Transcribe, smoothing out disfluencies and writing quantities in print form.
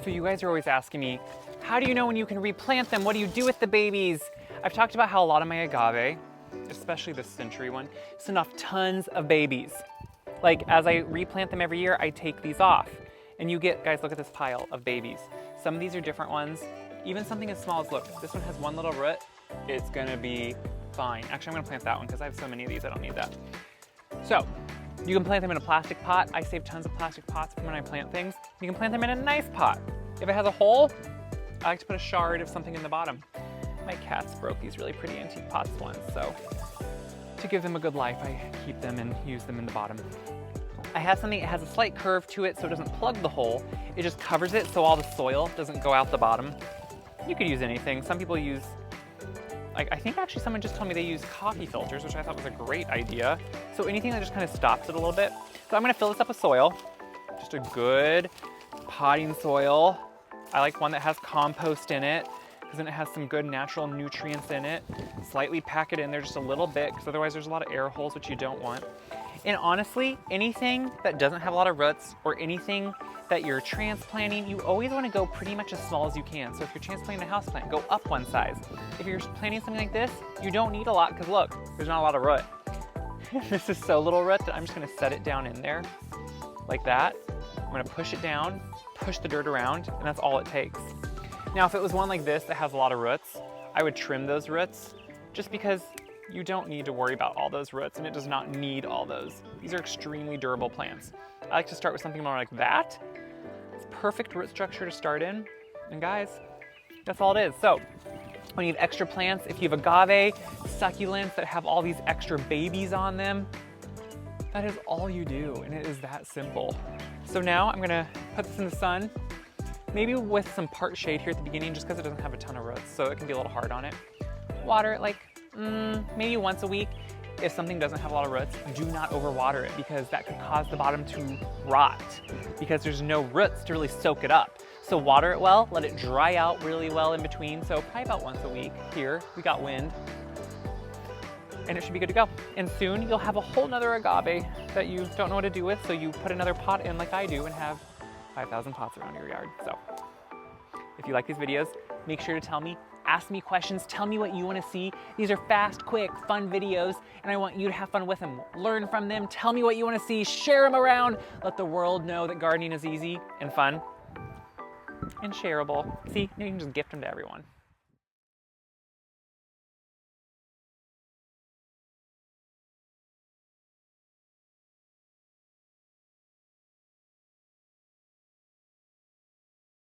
So you guys are always asking me, how do you know when you can replant them? What do you do with the babies? I've talked about how a lot of my agave, especially the century one, send off tons of babies. Like as I replant them every year, I take these off. And you get, guys, look at this pile of babies. Some of these are different ones. Even something as small as, look, this one has one little root. It's gonna be fine. Actually, I'm gonna plant that one because I have so many of these, I don't need that. So, you can plant them in a plastic pot. I save tons of plastic pots from when I plant things. You can plant them in a nice pot. If it has a hole, I like to put a shard of something in the bottom. My cats broke these really pretty antique pots once, so to give them a good life, I keep them and use them in the bottom. I have something that has a slight curve to it so it doesn't plug the hole. It just covers it so all the soil doesn't go out the bottom. You could use anything. Some people use, like, I think actually someone just told me they use coffee filters, which I thought was a great idea. So anything that just kind of stops it a little bit. So I'm gonna fill this up with soil, just a good potting soil. I like one that has compost in it, because then it has some good natural nutrients in it. Slightly pack it in there just a little bit, because otherwise there's a lot of air holes, which you don't want. And honestly, anything that doesn't have a lot of roots or anything that you're transplanting, you always want to go pretty much as small as you can. So if you're transplanting a houseplant, go up one size. If you're planting something like this, you don't need a lot, because look, there's not a lot of root. This is so little root that I'm just going to set it down in there like that. I'm going to push it down, push the dirt around, and that's all it takes. Now, if it was one like this that has a lot of roots, I would trim those roots just because you don't need to worry about all those roots, and it does not need all those. These are extremely durable plants. I like to start with something more like that. It's perfect root structure to start in. And guys, that's all it is. So when you have extra plants, if you have agave, succulents that have all these extra babies on them, that is all you do, and it is that simple. So now I'm gonna put this in the sun, maybe with some part shade here at the beginning, just because it doesn't have a ton of roots, so it can be a little hard on it. Water it like maybe once a week. If something doesn't have a lot of roots, do not overwater it, because that could cause the bottom to rot, because there's no roots to really soak it up. So water it well, let it dry out really well in between. So probably about once a week. Here, we got wind, and it should be good to go. And soon you'll have a whole nother agave that you don't know what to do with, so you put another pot in like I do and have 5,000 pots around your yard. So if you like these videos, make sure to tell me, ask me questions, tell me what you want to see. These are fast, quick, fun videos, and I want you to have fun with them. Learn from them, tell me what you want to see, share them around, let the world know that gardening is easy and fun and shareable. See, you can just gift them to everyone.